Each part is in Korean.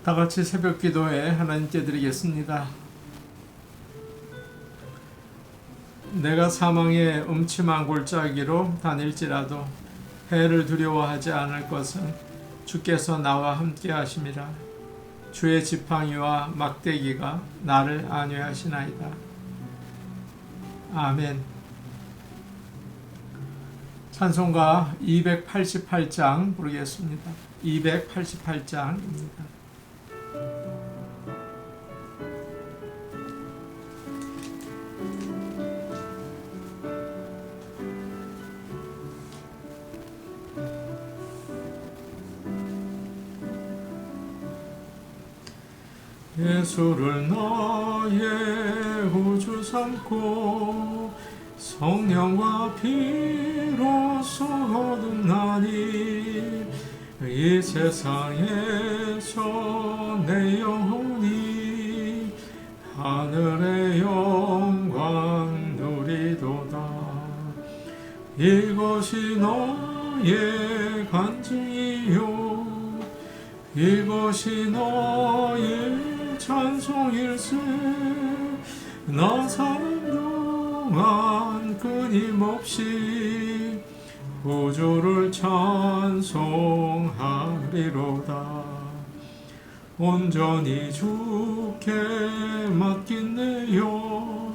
다 같이 새벽 기도에 하나님께 드리겠습니다. 내가 사망의 음침한 골짜기로 다닐지라도 해를 두려워하지 않을 것은 주께서 나와 함께 하심이라. 주의 지팡이와 막대기가 나를 안위하시나이다. 아멘. 찬송가 288장 부르겠습니다. 288장입니다. 예수를 나의 구주 삼고 성령과 피로써 거듭나니 이 세상에서 내 영혼이 하늘의 영광 누리도다. 이것이 너의 간증이요 이것이 너의 찬송일세. 나 사는 동안 끊임없이 구주를 찬송하리로다. 온전히 주께 맡긴내요.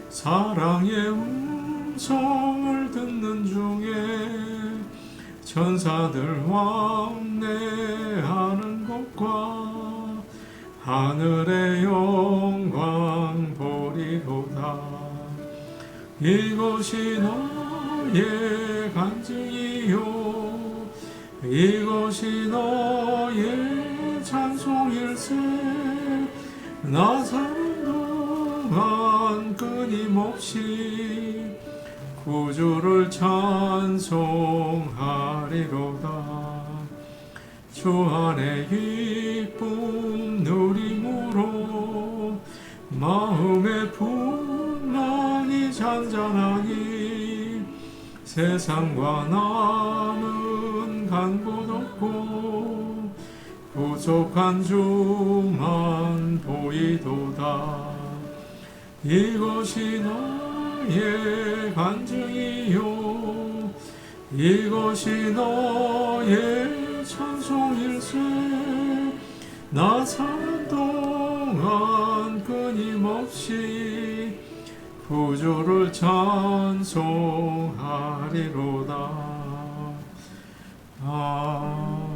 사랑의 음성을 듣는 중에 천사들 왕래하는 것과 하늘의 영광 보리로다. 이것이 너의 간증이요 이것이 너의 찬송일세. 나 사는 동안 끊임없이 구주를 찬송하리로다. 주 안에 기쁨 누림으로 마음의 풍랑이 잔잔하니 세상과 나는 간 곳 없고 부족한 주만 보이도다. 이것이 너의 간증이요 이것이 너의 찬송일세. 나 사는 동안 끊임없이 구주를 찬송하리로다. 아멘.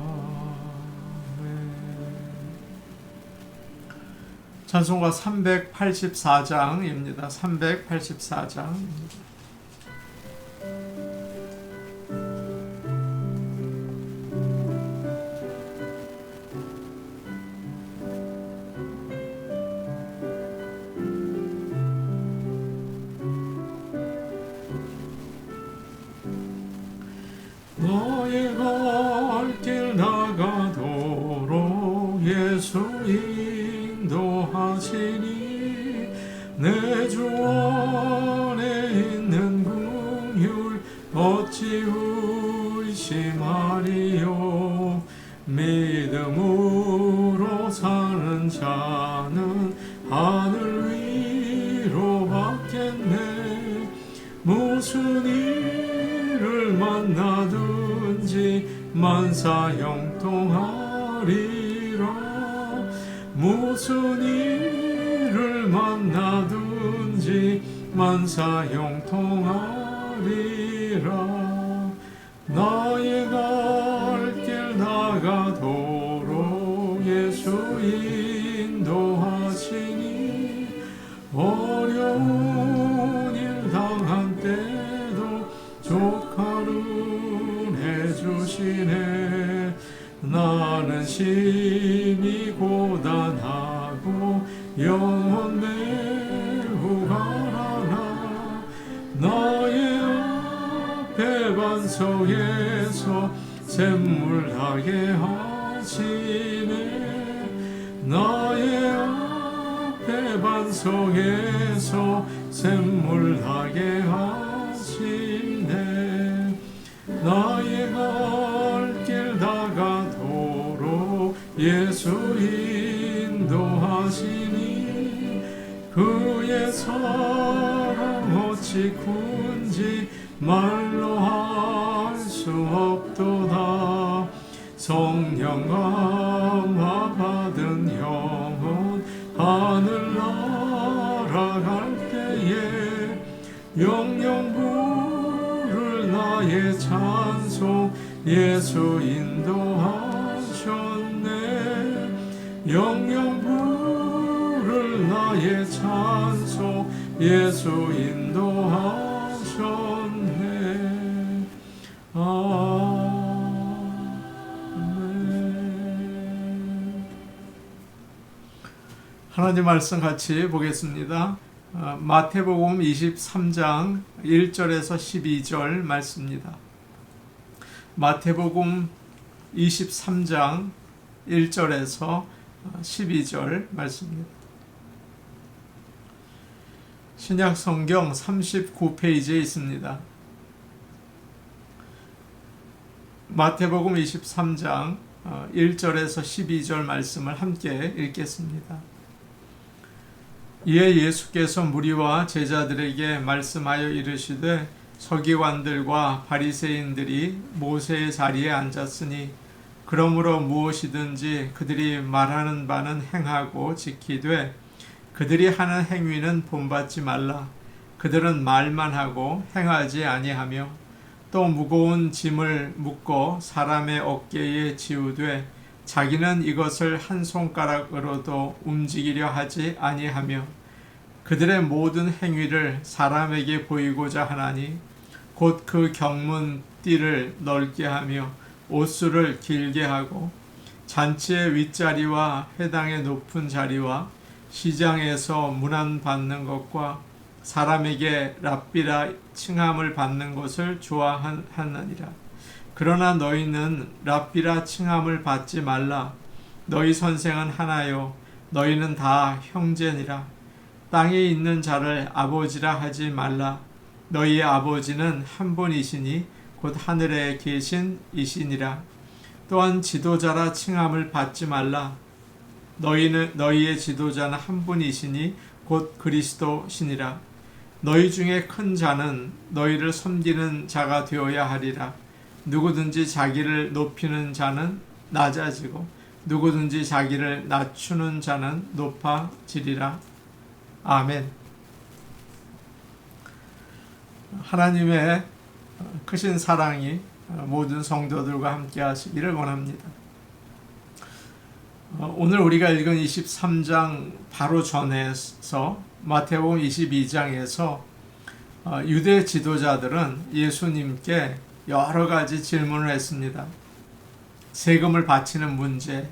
찬송가 384장입니다. 384장입니다. 너의 갈 길 나가도록 예수 인도하시니 내 주 안에 있는 긍휼 어찌 의심하리요. 믿음으로 사는 자는 하늘 위로 받겠네. 무슨 일을 만나든지 만사 형통하리라. 무슨 일을 만나든지 만사 형통하리라. 나의 갈 길 나가도록 예수 인도하시니 어려운 일 당한 때도 조카를 해주시네. 나는 심히 고단하고 영혼 매우 가라나. 나의 앞에 반석에서 샘물나게 하시네. 나의 앞에 반석에서 샘물나게 하시네. 나의 갈 길 나가도록 예수 인도하시니 그의 사랑 어찌 군지 말로 할 수 없도다. 성령 감화 받은 영혼 하늘 날아갈 때에 영영 부를 나의 찬송 예수 인도하셨네. 영영 부를 나의 찬송 예수 인도하셨네. 아멘. 하나님 말씀 같이 보겠습니다. 마태복음 23장 1절에서 12절 말씀입니다. 마태복음 23장 1절에서 12절 말씀입니다. 신약 성경 39페이지에 있습니다. 마태복음 23장 1절에서 12절 말씀을 함께 읽겠습니다. 이에 예수께서 무리와 제자들에게 말씀하여 이르시되 서기관들과 바리새인들이 모세의 자리에 앉았으니 그러므로 무엇이든지 그들이 말하는 바는 행하고 지키되 그들이 하는 행위는 본받지 말라. 그들은 말만 하고 행하지 아니하며 또 무거운 짐을 묶어 사람의 어깨에 지우되 자기는 이것을 한 손가락으로도 움직이려 하지 아니하며 그들의 모든 행위를 사람에게 보이고자 하나니 곧 그 경문 띠를 넓게 하며 옷수를 길게 하고 잔치의 윗자리와 회당의 높은 자리와 시장에서 문안 받는 것과 사람에게 랍비라 칭함을 받는 것을 좋아하느니라. 그러나 너희는 랍비라 칭함을 받지 말라. 너희 선생은 하나요 너희는 다 형제니라. 땅에 있는 자를 아버지라 하지 말라. 너희의 아버지는 한 분이시니 곧 하늘에 계신 이시니라. 또한 지도자라 칭함을 받지 말라. 너희의 지도자는 한 분이시니 곧 그리스도시니라. 너희 중에 큰 자는 너희를 섬기는 자가 되어야 하리라. 누구든지 자기를 높이는 자는 낮아지고 누구든지 자기를 낮추는 자는 높아지리라. 아멘. 하나님의 크신 사랑이 모든 성도들과 함께 하시기를 원합니다. 오늘 우리가 읽은 23장 바로 전에서 마태복음 22장에서 유대 지도자들은 예수님께 여러 가지 질문을 했습니다. 세금을 바치는 문제,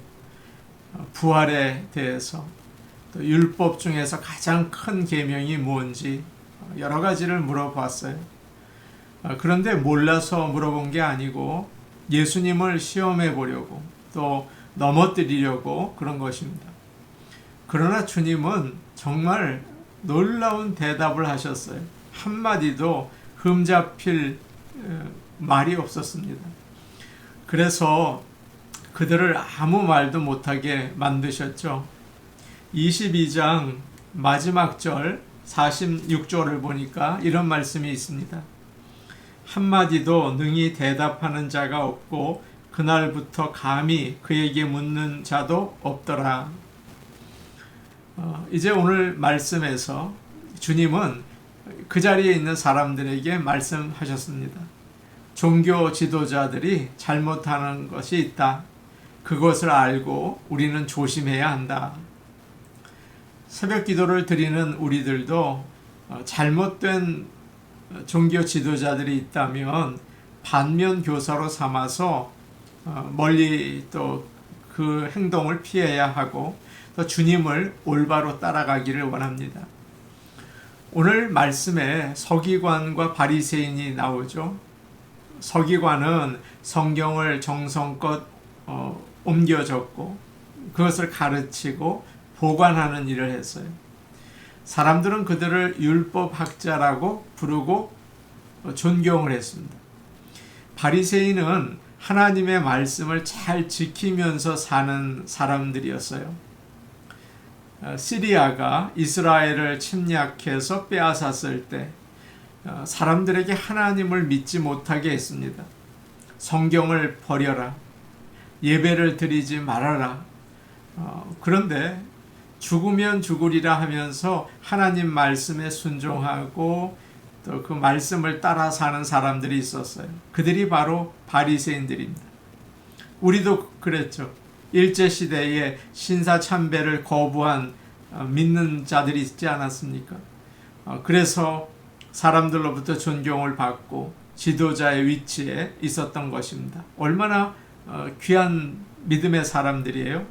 부활에 대해서, 또 율법 중에서 가장 큰 계명이 뭔지 여러 가지를 물어봤어요. 그런데 몰라서 물어본 게 아니고 예수님을 시험해 보려고 또 넘어뜨리려고 그런 것입니다. 그러나 주님은 정말 놀라운 대답을 하셨어요. 한마디도 흠잡힐 말이 없었습니다. 그래서 그들을 아무 말도 못하게 만드셨죠. 22장 마지막 절 46절을 보니까 이런 말씀이 있습니다. 한마디도 능히 대답하는 자가 없고 그날부터 감히 그에게 묻는 자도 없더라. 이제 오늘 말씀에서 주님은 그 자리에 있는 사람들에게 말씀하셨습니다. 종교 지도자들이 잘못하는 것이 있다. 그것을 알고 우리는 조심해야 한다. 새벽 기도를 드리는 우리들도 잘못된 종교 지도자들이 있다면 반면 교사로 삼아서 멀리 또 그 행동을 피해야 하고 또 주님을 올바로 따라가기를 원합니다. 오늘 말씀에 서기관과 바리새인이 나오죠. 서기관은 성경을 정성껏 옮겨 적고 그것을 가르치고 보관하는 일을 했어요. 사람들은 그들을 율법학자라고 부르고 존경을 했습니다. 바리새인은 하나님의 말씀을 잘 지키면서 사는 사람들이었어요. 시리아가 이스라엘을 침략해서 빼앗았을 때 사람들에게 하나님을 믿지 못하게 했습니다. 성경을 버려라. 예배를 드리지 말아라. 그런데 죽으면 죽으리라 하면서 하나님 말씀에 순종하고 또 그 말씀을 따라 사는 사람들이 있었어요. 그들이 바로 바리새인들입니다. 우리도 그랬죠. 일제시대에 신사참배를 거부한 믿는 자들이 있지 않았습니까? 그래서 사람들로부터 존경을 받고 지도자의 위치에 있었던 것입니다. 얼마나 귀한 믿음의 사람들이에요.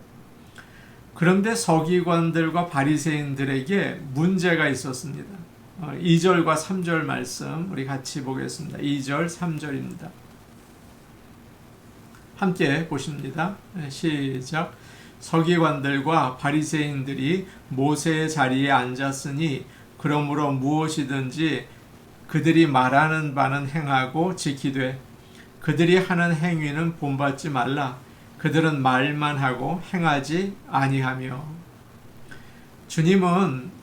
그런데 서기관들과 바리새인들에게 문제가 있었습니다. 2절과 3절 말씀 우리 같이 보겠습니다. 2절, 3절입니다. 함께 보십니다. 시작. 서기관들과 바리새인들이 모세의 자리에 앉았으니 그러므로 무엇이든지 그들이 말하는 바는 행하고 지키되 그들이 하는 행위는 본받지 말라. 그들은 말만 하고 행하지 아니하며. 주님은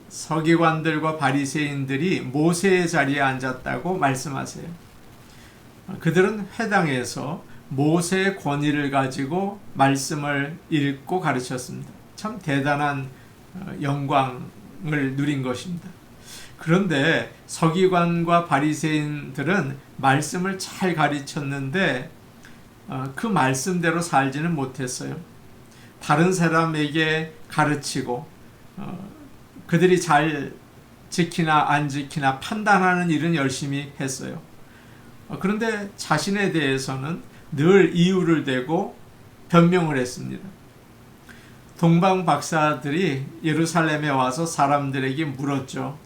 서기관들과 바리새인들이 모세의 자리에 앉았다고 말씀하세요. 그들은 회당에서 모세의 권위를 가지고 말씀을 읽고 가르쳤습니다. 참 대단한 영광을 누린 것입니다. 그런데 서기관과 바리새인들은 말씀을 잘 가르쳤는데 그 말씀대로 살지는 못했어요. 다른 사람에게 가르치고 그들이 잘 지키나 안 지키나 판단하는 일은 열심히 했어요. 그런데 자신에 대해서는 늘 이유를 대고 변명을 했습니다. 동방 박사들이 예루살렘에 와서 사람들에게 물었죠.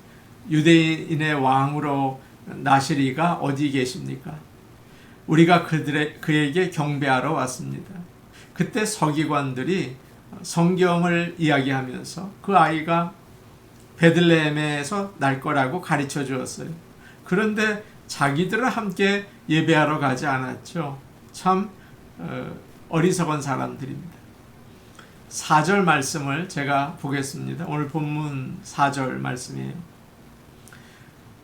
유대인의 왕으로 나시리가 어디 계십니까? 우리가 그에게 경배하러 왔습니다. 그때 서기관들이 성경을 이야기하면서 그 아이가 베들레헴에서 날 거라고 가르쳐 주었어요. 그런데 자기들은 함께 예배하러 가지 않았죠. 참 어리석은 사람들입니다. 4절 말씀을 제가 보겠습니다. 오늘 본문 4절 말씀이에요.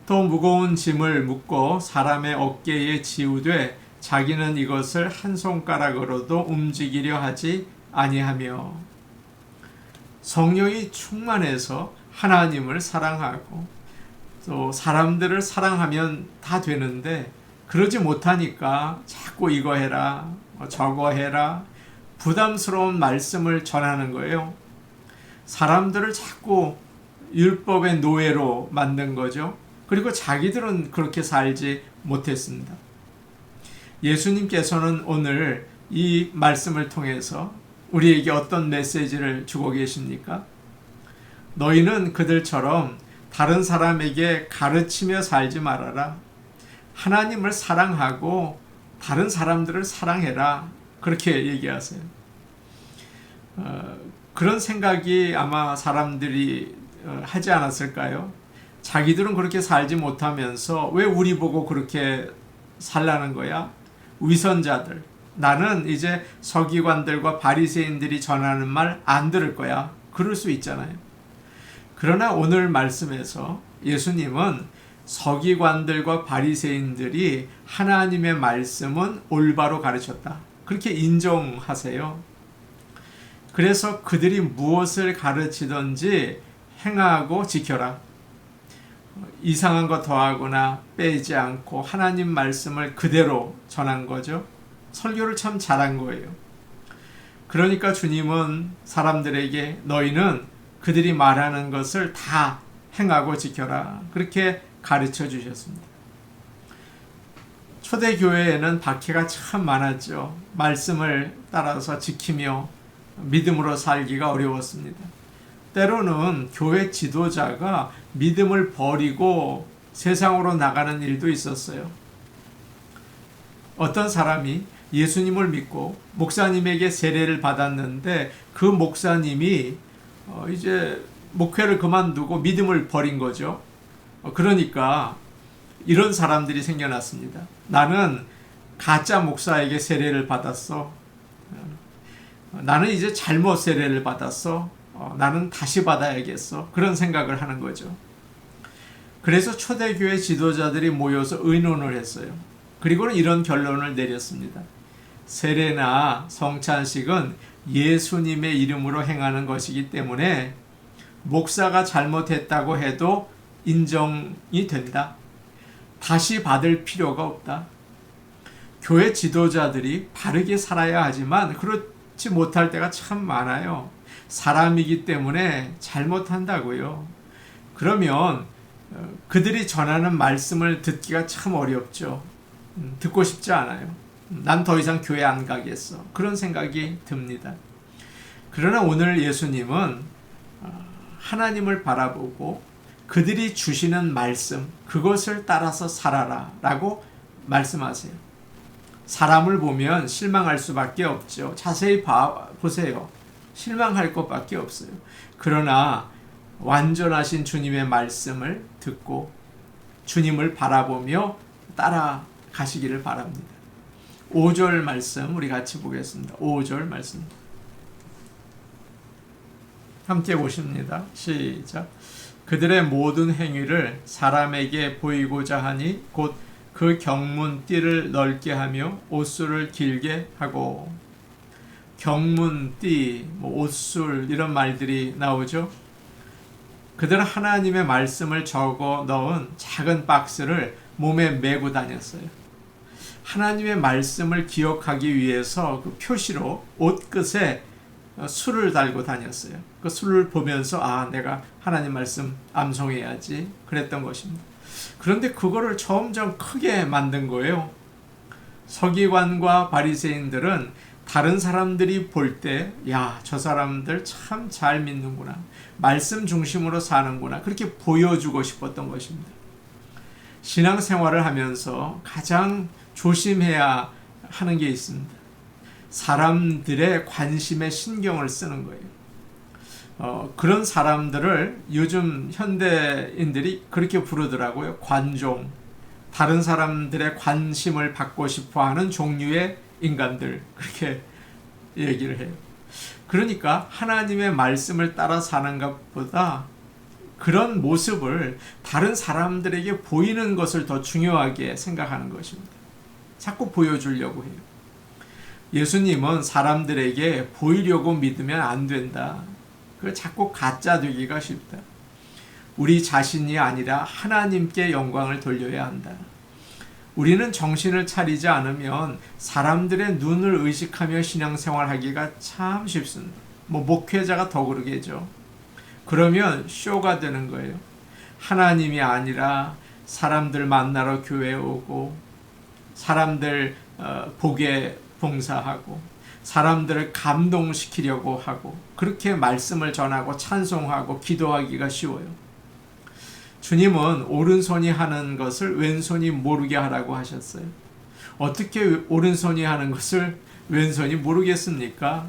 또 무거운 짐을 묶고 사람의 어깨에 지우되 자기는 이것을 한 손가락으로도 움직이려 하지 아니하며. 성령이 충만해서 하나님을 사랑하고 또 사람들을 사랑하면 다 되는데 그러지 못하니까 자꾸 이거 해라 저거 해라 부담스러운 말씀을 전하는 거예요. 사람들을 자꾸 율법의 노예로 만든 거죠. 그리고 자기들은 그렇게 살지 못했습니다. 예수님께서는 오늘 이 말씀을 통해서 우리에게 어떤 메시지를 주고 계십니까? 너희는 그들처럼 다른 사람에게 가르치며 살지 말아라. 하나님을 사랑하고 다른 사람들을 사랑해라. 그렇게 얘기하세요. 그런 생각이 아마 사람들이 하지 않았을까요? 자기들은 그렇게 살지 못하면서 왜 우리 보고 그렇게 살라는 거야? 위선자들. 나는 이제 서기관들과 바리새인들이 전하는 말 안 들을 거야. 그럴 수 있잖아요. 그러나 오늘 말씀에서 예수님은 서기관들과 바리새인들이 하나님의 말씀은 올바로 가르쳤다. 그렇게 인정하세요. 그래서 그들이 무엇을 가르치든지 행하고 지켜라. 이상한 거 더하거나 빼지 않고 하나님 말씀을 그대로 전한 거죠. 설교를 참 잘한 거예요. 그러니까 주님은 사람들에게 너희는 그들이 말하는 것을 다 행하고 지켜라. 그렇게 가르쳐 주셨습니다. 초대교회에는 박해가 참 많았죠. 말씀을 따라서 지키며 믿음으로 살기가 어려웠습니다. 때로는 교회 지도자가 믿음을 버리고 세상으로 나가는 일도 있었어요. 어떤 사람이 예수님을 믿고 목사님에게 세례를 받았는데 그 목사님이 이제 목회를 그만두고 믿음을 버린 거죠. 그러니까 이런 사람들이 생겨났습니다. 나는 가짜 목사에게 세례를 받았어. 나는 이제 잘못 세례를 받았어. 나는 다시 받아야겠어. 그런 생각을 하는 거죠. 그래서 초대교회 지도자들이 모여서 의논을 했어요. 그리고는 이런 결론을 내렸습니다. 세례나 성찬식은 예수님의 이름으로 행하는 것이기 때문에 목사가 잘못했다고 해도 인정이 된다. 다시 받을 필요가 없다. 교회 지도자들이 바르게 살아야 하지만 그렇지 못할 때가 참 많아요. 사람이기 때문에 잘못한다고요. 그러면 그들이 전하는 말씀을 듣기가 참 어렵죠. 듣고 싶지 않아요. 난 더 이상 교회 안 가겠어. 그런 생각이 듭니다. 그러나 오늘 예수님은 하나님을 바라보고 그들이 주시는 말씀, 그것을 따라서 살아라 라고 말씀하세요. 사람을 보면 실망할 수밖에 없죠. 자세히 보세요. 실망할 것밖에 없어요. 그러나 완전하신 주님의 말씀을 듣고 주님을 바라보며 따라가시기를 바랍니다. 5절 말씀 우리 같이 보겠습니다. 5절 말씀 함께 보십니다. 시작. 그들의 모든 행위를 사람에게 보이고자 하니 곧 그 경문띠를 넓게 하며 옷술을 길게 하고. 경문띠, 옷술 이런 말들이 나오죠. 그들은 하나님의 말씀을 적어 넣은 작은 박스를 몸에 메고 다녔어요. 하나님의 말씀을 기억하기 위해서 그 표시로 옷끝에 술을 달고 다녔어요. 그 술을 보면서 내가 하나님 말씀 암송해야지 그랬던 것입니다. 그런데 그거를 점점 크게 만든 거예요. 서기관과 바리새인들은 다른 사람들이 볼 때 저 사람들 참 잘 믿는구나. 말씀 중심으로 사는구나. 그렇게 보여주고 싶었던 것입니다. 신앙생활을 하면서 가장 조심해야 하는 게 있습니다. 사람들의 관심에 신경을 쓰는 거예요. 그런 사람들을 요즘 현대인들이 그렇게 부르더라고요. 관종. 다른 사람들의 관심을 받고 싶어 하는 종류의 인간들. 그렇게 얘기를 해요. 그러니까 하나님의 말씀을 따라 사는 것보다 그런 모습을 다른 사람들에게 보이는 것을 더 중요하게 생각하는 것입니다. 자꾸 보여주려고 해요. 예수님은 사람들에게 보이려고 믿으면 안 된다. 그 자꾸 가짜 되기가 쉽다. 우리 자신이 아니라 하나님께 영광을 돌려야 한다. 우리는 정신을 차리지 않으면 사람들의 눈을 의식하며 신앙생활하기가 참 쉽습니다. 목회자가 더 그러겠죠. 그러면 쇼가 되는 거예요. 하나님이 아니라 사람들 만나러 교회에 오고 사람들 복에 봉사하고 사람들을 감동시키려고 하고 그렇게 말씀을 전하고 찬송하고 기도하기가 쉬워요. 주님은 오른손이 하는 것을 왼손이 모르게 하라고 하셨어요. 어떻게 오른손이 하는 것을 왼손이 모르겠습니까?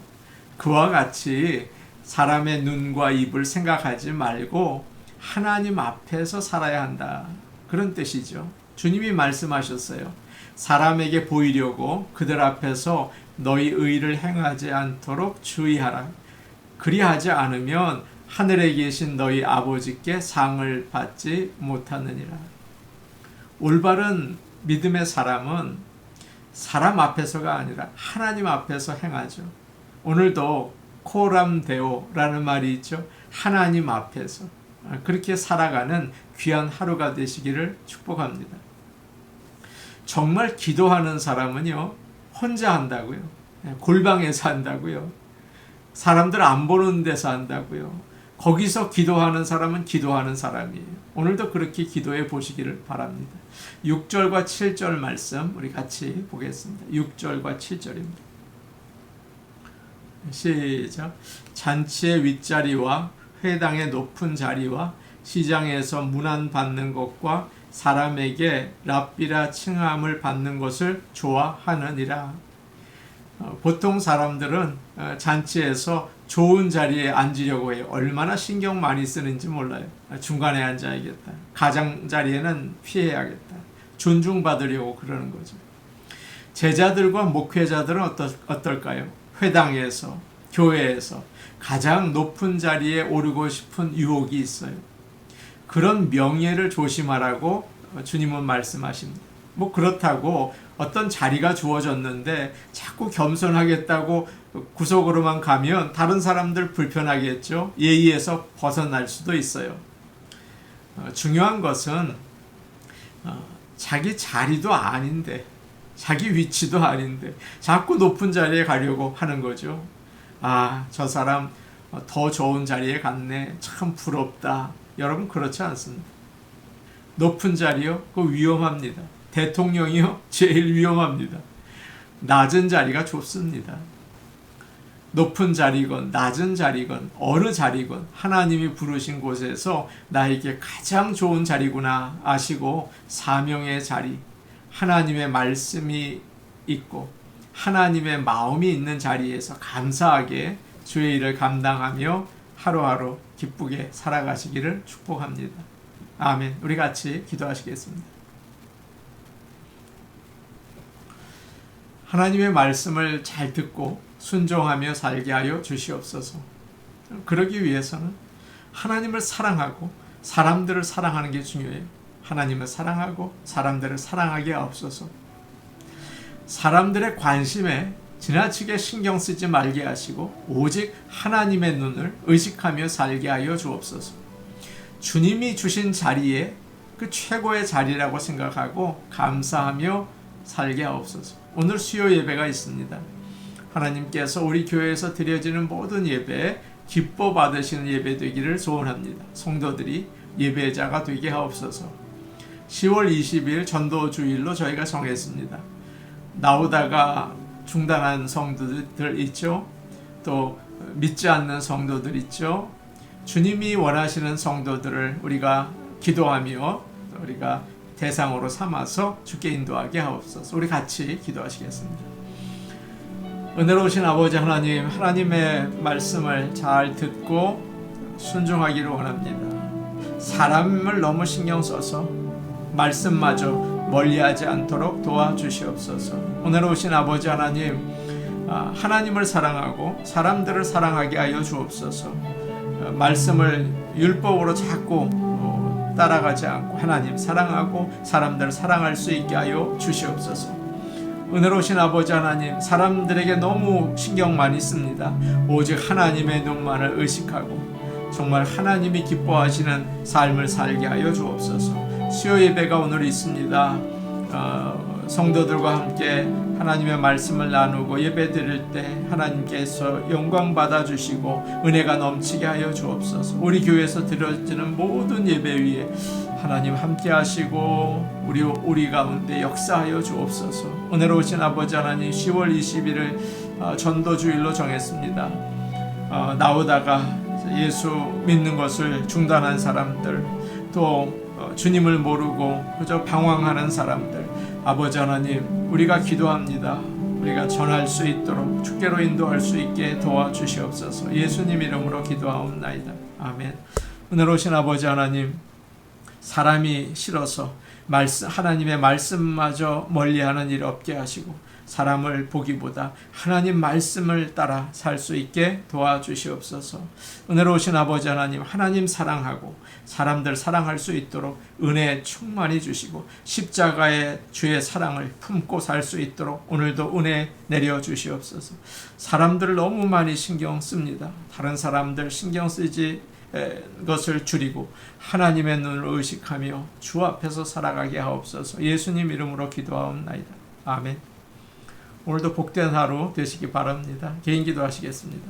그와 같이 사람의 눈과 입을 생각하지 말고 하나님 앞에서 살아야 한다. 그런 뜻이죠. 주님이 말씀하셨어요. 사람에게 보이려고 그들 앞에서 너희 의를 행하지 않도록 주의하라. 그리하지 않으면 하늘에 계신 너희 아버지께 상을 받지 못하느니라. 올바른 믿음의 사람은 사람 앞에서가 아니라 하나님 앞에서 행하죠. 오늘도 코람데오라는 말이 있죠. 하나님 앞에서 그렇게 살아가는 귀한 하루가 되시기를 축복합니다. 정말 기도하는 사람은요, 혼자 한다고요. 골방에서 한다고요. 사람들 안 보는 데서 한다고요. 거기서 기도하는 사람은 기도하는 사람이에요. 오늘도 그렇게 기도해 보시기를 바랍니다. 6절과 7절 말씀 우리 같이 보겠습니다. 6절과 7절입니다. 시작. 잔치의 윗자리와 회당의 높은 자리와 시장에서 문안 받는 것과 사람에게 랍비라 칭함을 받는 것을 좋아하느니라. 보통 사람들은 잔치에서 좋은 자리에 앉으려고 해요. 얼마나 신경 많이 쓰는지 몰라요. 중간에 앉아야겠다. 가장자리에는 피해야겠다. 존중받으려고 그러는 거죠. 제자들과 목회자들은 어떨까요? 회당에서, 교회에서 가장 높은 자리에 오르고 싶은 유혹이 있어요. 그런 명예를 조심하라고 주님은 말씀하십니다. 뭐 그렇다고 어떤 자리가 주어졌는데 자꾸 겸손하겠다고 구석으로만 가면 다른 사람들 불편하겠죠. 예의에서 벗어날 수도 있어요. 중요한 것은 자기 자리도 아닌데, 자기 위치도 아닌데 자꾸 높은 자리에 가려고 하는 거죠. 아, 저 사람 더 좋은 자리에 갔네. 참 부럽다. 여러분, 그렇지 않습니다. 높은 자리요? 그거 위험합니다. 대통령이요? 제일 위험합니다. 낮은 자리가 좋습니다. 높은 자리건 낮은 자리건 어느 자리건 하나님이 부르신 곳에서 나에게 가장 좋은 자리구나 아시고, 사명의 자리, 하나님의 말씀이 있고 하나님의 마음이 있는 자리에서 감사하게 주의 일을 감당하며 하루하루 기쁘게 살아가시기를 축복합니다. 아멘. 우리 같이 기도하시겠습니다. 하나님의 말씀을 잘 듣고 순종하며 살게 하여 주시옵소서. 그러기 위해서는 하나님을 사랑하고 사람들을 사랑하는 게 중요해요. 하나님을 사랑하고 사람들을 사랑하게 하옵소서. 사람들의 관심에 지나치게 신경 쓰지 말게 하시고 오직 하나님의 눈을 의식하며 살게 하여 주옵소서. 주님이 주신 자리에 그 최고의 자리라고 생각하고 감사하며 살게 하옵소서. 오늘 수요 예배가 있습니다. 하나님께서 우리 교회에서 드려지는 모든 예배에 기뻐 받으시는 예배 되기를 소원합니다. 성도들이 예배자가 되게 하옵소서. 10월 20일 전도주일로 저희가 정했습니다. 나오다가 중단한 성도들 있죠. 또 믿지 않는 성도들 있죠. 주님이 원하시는 성도들을 우리가 기도하며 우리가 대상으로 삼아서 주께 인도하게 하옵소서. 우리 같이 기도하시겠습니다. 은혜로우신 아버지 하나님, 하나님의 말씀을 잘 듣고 순종하기를 원합니다. 사람을 너무 신경 써서 말씀마저 멀리하지 않도록 도와주시옵소서. 은혜로우신 아버지 하나님, 하나님을 사랑하고 사람들을 사랑하게 하여 주옵소서. 말씀을 율법으로 자꾸 따라가지 않고 하나님 사랑하고 사람들을 사랑할 수 있게 하여 주시옵소서. 은혜로우신 아버지 하나님, 사람들에게 너무 신경 많이 씁니다. 오직 하나님의 눈만을 의식하고 정말 하나님이 기뻐하시는 삶을 살게 하여 주옵소서. 수요 예배가 오늘 있습니다. 성도들과 함께 하나님의 말씀을 나누고 예배 드릴 때 하나님께서 영광 받아주시고 은혜가 넘치게 하여 주옵소서. 우리 교회에서 드려지는 모든 예배 위에 하나님 함께 하시고 우리 가운데 역사하여 주옵소서. 은혜로우신 아버지 하나님, 10월 20일을 전도주일로 정했습니다. 나오다가 예수 믿는 것을 중단한 사람들, 또 주님을 모르고 그저 방황하는 사람들, 아버지 하나님, 우리가 기도합니다. 우리가 전할 수 있도록 주께로 인도할 수 있게 도와주시옵소서. 예수님 이름으로 기도하옵나이다. 아멘. 은혜로우신 아버지 하나님, 사람이 싫어서 하나님의 말씀마저 멀리하는 일 없게 하시고 사람을 보기보다 하나님 말씀을 따라 살 수 있게 도와주시옵소서. 은혜로우신 아버지 하나님, 하나님 사랑하고 사람들 사랑할 수 있도록 은혜 충만히 주시고 십자가의 주의 사랑을 품고 살 수 있도록 오늘도 은혜 내려주시옵소서. 사람들을 너무 많이 신경 씁니다. 다른 사람들 신경 쓰지 것을 줄이고 하나님의 눈을 의식하며 주 앞에서 살아가게 하옵소서. 예수님 이름으로 기도하옵나이다. 아멘. 오늘도 복된 하루 되시기 바랍니다. 개인 기도하시겠습니다.